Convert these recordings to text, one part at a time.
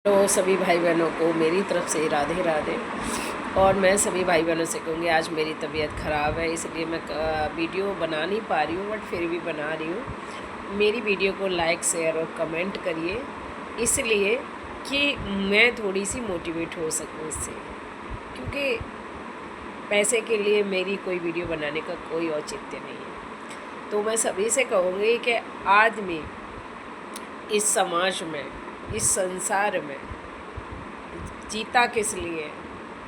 तो सभी भाई बहनों को मेरी तरफ से राधे राधे। और मैं सभी भाई बहनों से कहूँगी, आज मेरी तबीयत ख़राब है इसलिए मैं वीडियो बना नहीं पा रही हूँ, बट फिर भी बना रही हूँ। मेरी वीडियो को लाइक शेयर और कमेंट करिए, इसलिए कि मैं थोड़ी सी मोटिवेट हो सकूँ इससे, क्योंकि पैसे के लिए मेरी कोई वीडियो बनाने का कोई औचित्य नहीं है। तो मैं सभी से कहूँगी कि आदमी इस समाज में, इस संसार में जीता किस लिए?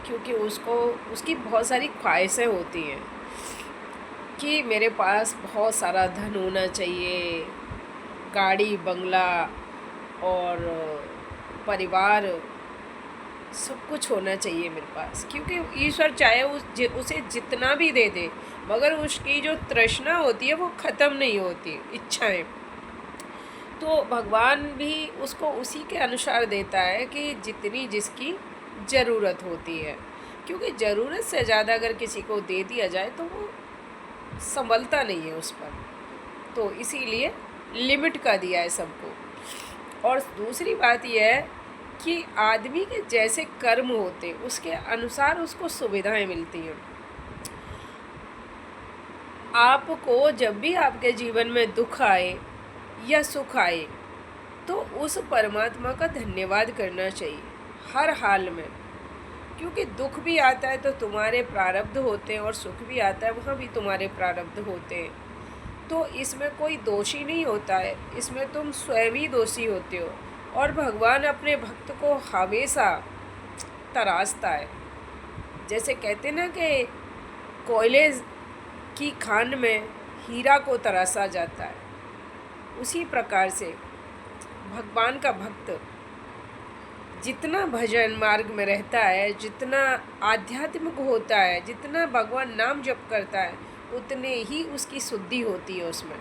क्योंकि उसको उसकी बहुत सारी ख्वाहिशें होती हैं कि मेरे पास बहुत सारा धन होना चाहिए, गाड़ी बंगला और परिवार, सब कुछ होना चाहिए मेरे पास। क्योंकि ईश्वर चाहे उसे जितना भी दे दे, मगर उसकी जो तृष्णा होती है वो ख़त्म नहीं होती, इच्छाएं। तो भगवान भी उसको उसी के अनुसार देता है कि जितनी जिसकी ज़रूरत होती है। क्योंकि ज़रूरत से ज़्यादा अगर किसी को दे दिया जाए तो वो संभलता नहीं है उस पर। तो इसीलिए लिमिट का दिया है सबको। और दूसरी बात यह है कि आदमी के जैसे कर्म होते उसके अनुसार उसको सुविधाएं मिलती हैं। आपको जब भी आपके जीवन में दुख आए या सुख आए तो उस परमात्मा का धन्यवाद करना चाहिए हर हाल में। क्योंकि दुख भी आता है तो तुम्हारे प्रारब्ध होते हैं, और सुख भी आता है वहाँ भी तुम्हारे प्रारब्ध होते हैं। तो इसमें कोई दोषी नहीं होता है, इसमें तुम स्वयं ही दोषी होते हो। और भगवान अपने भक्त को हमेशा तराशता है। जैसे कहते ना कि कोयले की खान में हीरा को तराशा जाता है, उसी प्रकार से भगवान का भक्त जितना भजन मार्ग में रहता है, जितना आध्यात्मिक होता है, जितना भगवान नाम जप करता है, उतने ही उसकी शुद्धि होती है उसमें।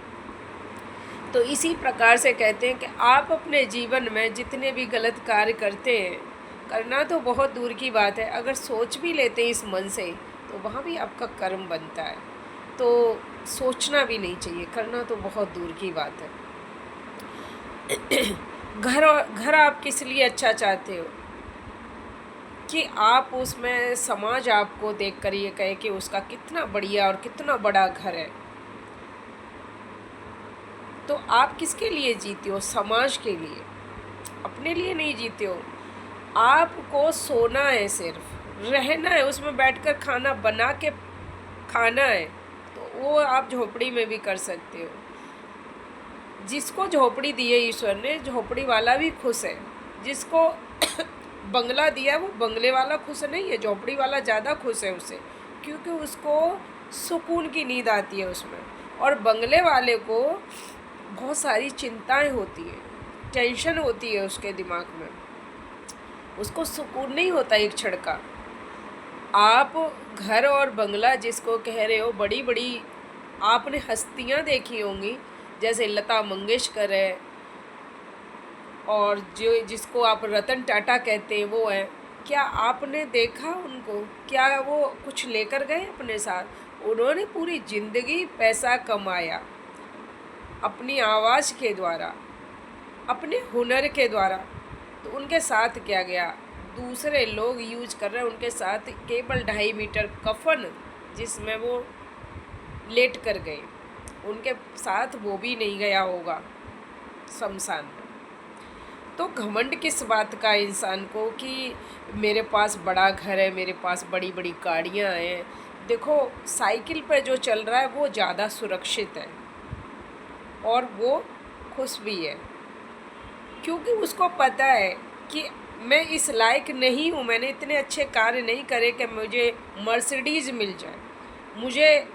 तो इसी प्रकार से कहते हैं कि आप अपने जीवन में जितने भी गलत कार्य करते हैं, करना तो बहुत दूर की बात है, अगर सोच भी लेते हैं इस मन से तो वहाँ भी आपका कर्म बनता है। तो सोचना भी नहीं चाहिए, करना तो बहुत दूर की बात है। घर आप किस लिए अच्छा चाहते हो कि आप उसमें समाज आपको देख कर ये कहे कि उसका कितना बढ़िया और कितना बड़ा घर है। तो आप किसके लिए जीते हो? समाज के लिए, अपने लिए नहीं जीते हो। आपको सोना है, सिर्फ रहना है, उसमें बैठकर खाना बना के खाना है, तो वो आप झोपड़ी में भी कर सकते हो। जिसको झोपड़ी दी है ईश्वर ने, झोपड़ी वाला भी खुश है। जिसको बंगला दिया वो बंगले वाला खुश नहीं है, झोपड़ी वाला ज़्यादा खुश है उससे, क्योंकि उसको सुकून की नींद आती है उसमें। और बंगले वाले को बहुत सारी चिंताएं होती हैं, टेंशन होती है उसके दिमाग में, उसको सुकून नहीं होता एक क्षण का। आप घर और बंगला जिसको कह रहे हो, बड़ी बड़ी आपने हस्तियां देखी होंगी, जैसे लता मंगेशकर है, और जो जिसको आप रतन टाटा कहते हैं वो है। क्या आपने देखा उनको? क्या वो कुछ लेकर गए अपने साथ? उन्होंने पूरी ज़िंदगी पैसा कमाया अपनी आवाज़ के द्वारा, अपने हुनर के द्वारा। तो उनके साथ क्या गया? दूसरे लोग यूज कर रहे हैं उनके साथ केवल 2.5 मीटर कफन, जिसमें वो लेट कर गए। उनके साथ वो भी नहीं गया होगा शमशान में। तो घमंड किस बात का इंसान को कि मेरे पास बड़ा घर है, मेरे पास बड़ी बड़ी गाड़ियाँ हैं। देखो, साइकिल पर जो चल रहा है वो ज़्यादा सुरक्षित है और वो खुश भी है, क्योंकि उसको पता है कि मैं इस लायक नहीं हूँ, मैंने इतने अच्छे कार्य नहीं करे कि मुझे मर्सिडीज़ मिल जाए, मुझे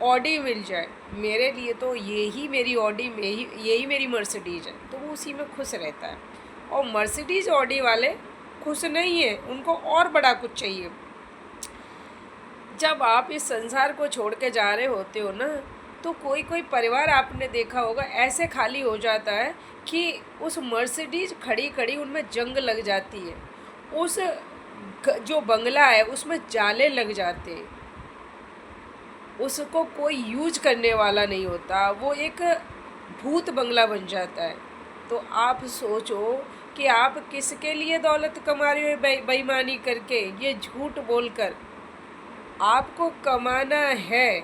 ऑडी मिल जाए। मेरे लिए तो यही मेरी ऑडी में ही, यही मेरी मर्सिडीज़ है, तो वो उसी में खुश रहता है। और मर्सिडीज़ ऑडी वाले खुश नहीं है, उनको और बड़ा कुछ चाहिए। जब आप इस संसार को छोड़ के जा रहे होते हो ना, तो कोई कोई परिवार आपने देखा होगा ऐसे खाली हो जाता है कि उस मर्सिडीज खड़ी खड़ी उनमें जंग लग जाती है, उस जो बंगला है उसमें जाले लग जाते हैं, उसको कोई यूज करने वाला नहीं होता, वो एक भूत बंगला बन जाता है। तो आप सोचो कि आप किसके लिए दौलत कमा रहे हो बेईमानी करके, ये झूठ बोलकर। आपको कमाना है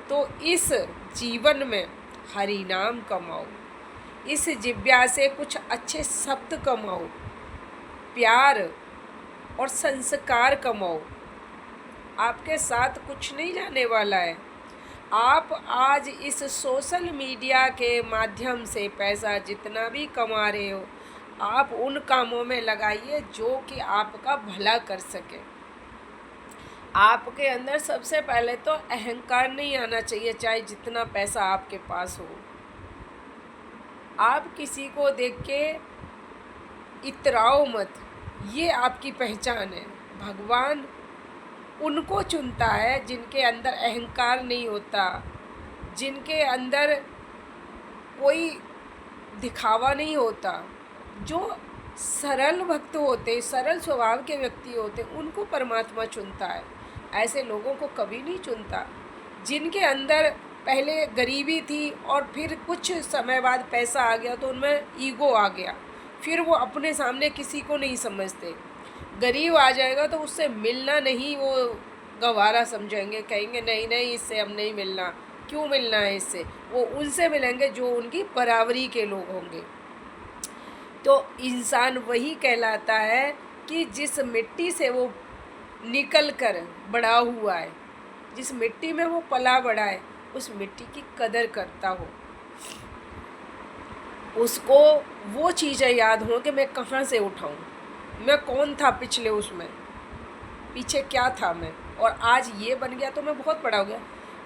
तो इस जीवन में हरि नाम कमाओ, इस जिज्ञा से कुछ अच्छे शब्द कमाओ, प्यार और संस्कार कमाओ। आपके साथ कुछ नहीं जाने वाला है। आप आज इस सोशल मीडिया के माध्यम से पैसा जितना भी कमा रहे हो, आप उन कामों में लगाइए जो कि आपका भला कर सके। आपके अंदर सबसे पहले तो अहंकार नहीं आना चाहिए, चाहे जितना पैसा आपके पास हो। आप किसी को देख के इतराओ मत, ये आपकी पहचान है। भगवान उनको चुनता है जिनके अंदर अहंकार नहीं होता, जिनके अंदर कोई दिखावा नहीं होता, जो सरल भक्त होते, सरल स्वभाव के व्यक्ति होते, उनको परमात्मा चुनता है। ऐसे लोगों को कभी नहीं चुनता। जिनके अंदर पहले गरीबी थी और फिर कुछ समय बाद पैसा आ गया तो उनमें ईगो आ गया, फिर वो अपने सामने किसी को नहीं समझते। गरीब आ जाएगा तो उससे मिलना नहीं वो गवारा समझेंगे, कहेंगे नहीं नहीं इससे हम नहीं मिलना, क्यों मिलना है इससे। वो उनसे मिलेंगे जो उनकी बराबरी के लोग होंगे। तो इंसान वही कहलाता है कि जिस मिट्टी से वो निकल कर बड़ा हुआ है, जिस मिट्टी में वो पला बड़ा है, उस मिट्टी की कदर करता हो, उसको वो चीज़ें याद हो कि मैं कहाँ से उठाऊँ, मैं कौन था पिछले उसमें, पीछे क्या था मैं, और आज ये बन गया तो मैं बहुत बड़ा हो गया।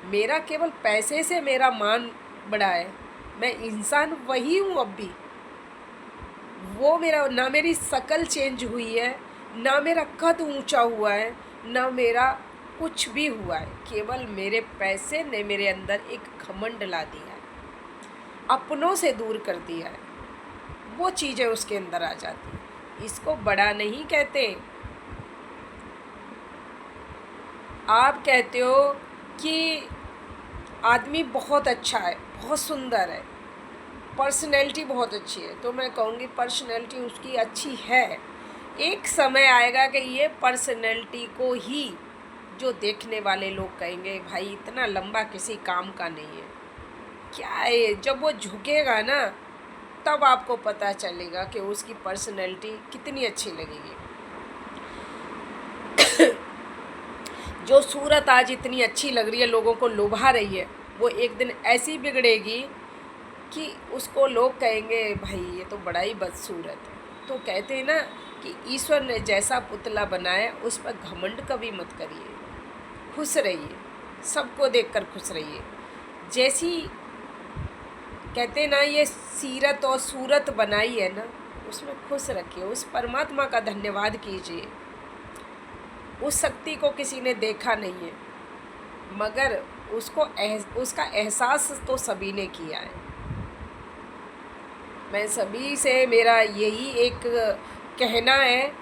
मेरा केवल पैसे से मेरा मान बड़ा है, मैं इंसान वही हूँ अब भी। वो मेरा ना मेरी शक्ल चेंज हुई है, ना मेरा कद ऊंचा हुआ है, ना मेरा कुछ भी हुआ है। केवल मेरे पैसे ने मेरे अंदर एक घमंड ला दिया है, अपनों से दूर कर दिया है। वो चीज़ें उसके अंदर आ जाती हैं। इसको बड़ा नहीं कहते। आप कहते हो कि आदमी बहुत अच्छा है, बहुत सुंदर है, पर्सनैलिटी बहुत अच्छी है, तो मैं कहूँगी पर्सनैलिटी उसकी अच्छी है। एक समय आएगा कि ये पर्सनैलिटी को ही जो देखने वाले लोग कहेंगे भाई इतना लंबा किसी काम का नहीं है, क्या है। जब वो झुकेगा ना तब आपको पता चलेगा कि उसकी पर्सनैलिटी कितनी अच्छी लगेगी। जो सूरत आज इतनी अच्छी लग रही है, लोगों को लुभा रही है, वो एक दिन ऐसी बिगड़ेगी कि उसको लोग कहेंगे भाई ये तो बड़ा ही बदसूरत है। तो कहते हैं ना कि ईश्वर ने जैसा पुतला बनाया उस पर घमंड कभी मत करिए, खुश रहिए, सबको देखकर खुश रहिए। जैसी कहते हैं ना ये सीरत और सूरत बनाई है ना, उसमें खुश रखिए, उस परमात्मा का धन्यवाद कीजिए। उस शक्ति को किसी ने देखा नहीं है, मगर उसका एहसास तो सभी ने किया है। मैं सभी से मेरा यही एक कहना है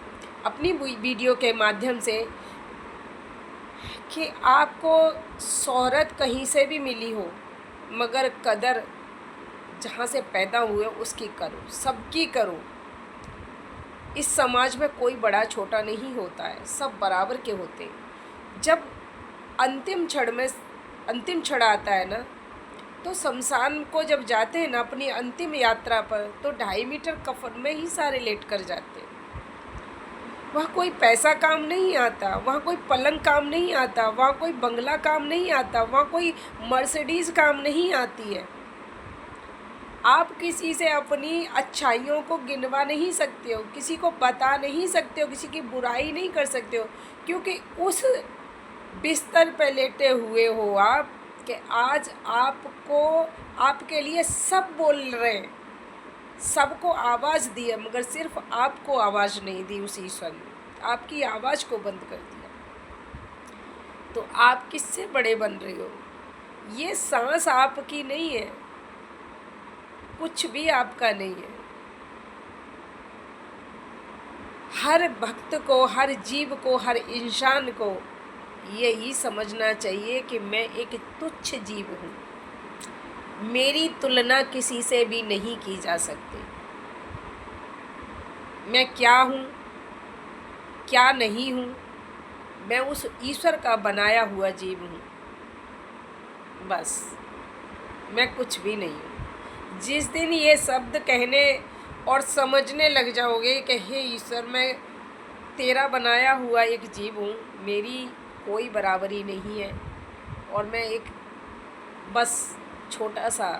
अपनी वीडियो के माध्यम से कि आपको शोहरत कहीं से भी मिली हो, मगर कदर जहाँ से पैदा हुए उसकी करो, सबकी करो। इस समाज में कोई बड़ा छोटा नहीं होता है, सब बराबर के होते हैं। जब अंतिम क्षण आता है ना, तो शमशान को जब जाते हैं ना अपनी अंतिम यात्रा पर, तो 2.5 मीटर कफन में ही सारे लेट कर जाते हैं। वहाँ कोई पैसा काम नहीं आता, वहाँ कोई पलंग काम नहीं आता, वहाँ कोई बंगला काम नहीं आता, वहाँ कोई मर्सिडीज़ काम नहीं आती है। आप किसी से अपनी अच्छाइयों को गिनवा नहीं सकते हो, किसी को बता नहीं सकते हो, किसी की बुराई नहीं कर सकते हो, क्योंकि उस बिस्तर पे लेटे हुए हो आप कि आज आपको आपके लिए सब बोल रहे हैं, सबको आवाज़ दी है, मगर सिर्फ आपको आवाज़ नहीं दी उस ईश्वर ने, आपकी आवाज़ को बंद कर दिया। तो आप किससे बड़े बन रहे हो? ये सांस आपकी नहीं है, कुछ भी आपका नहीं है। हर भक्त को, हर जीव को, हर इंसान को यही समझना चाहिए कि मैं एक तुच्छ जीव हूँ, मेरी तुलना किसी से भी नहीं की जा सकती। मैं क्या हूँ, क्या नहीं हूँ, मैं उस ईश्वर का बनाया हुआ जीव हूँ, बस मैं कुछ भी नहीं हूँ। जिस दिन ये शब्द कहने और समझने लग जाओगे कि हे ईश्वर, मैं तेरा बनाया हुआ एक जीव हूँ, मेरी कोई बराबरी नहीं है और मैं एक बस छोटा सा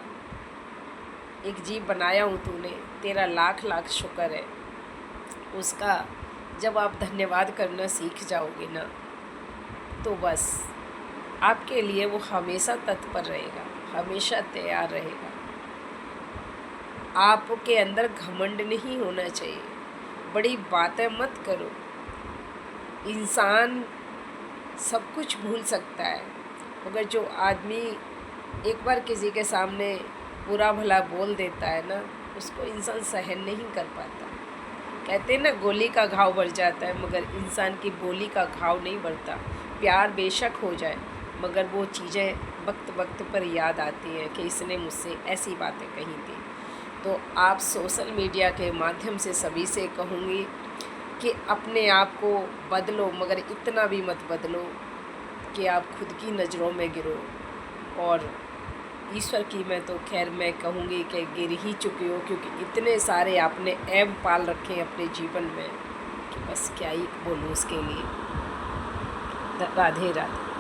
एक जीव बनाया हूँ तूने, तेरा लाख लाख शुक्र है। उसका जब आप धन्यवाद करना सीख जाओगे ना, तो बस आपके लिए वो हमेशा तत्पर रहेगा, हमेशा तैयार रहेगा। आपके अंदर घमंड नहीं होना चाहिए, बड़ी बातें मत करो। इंसान सब कुछ भूल सकता है, मगर जो आदमी एक बार किसी के सामने बुरा भला बोल देता है ना, उसको इंसान सहन नहीं कर पाता। कहते हैं ना, गोली का घाव बढ़ जाता है मगर इंसान की बोली का घाव नहीं बढ़ता। प्यार बेशक हो जाए मगर वो चीज़ें वक्त वक्त पर याद आती हैं कि इसने मुझसे ऐसी बातें कही थी। तो आप सोशल मीडिया के माध्यम से सभी से कहूँगी कि अपने आप को बदलो, मगर इतना भी मत बदलो कि आप खुद की नज़रों में गिरो। और ईश्वर की मैं तो खैर मैं कहूँगी कि गिर ही चुके हो, क्योंकि इतने सारे आपने ऐब पाल रखे हैं अपने जीवन में कि बस क्या ही बोलूँ उसके लिए। राधे राधे।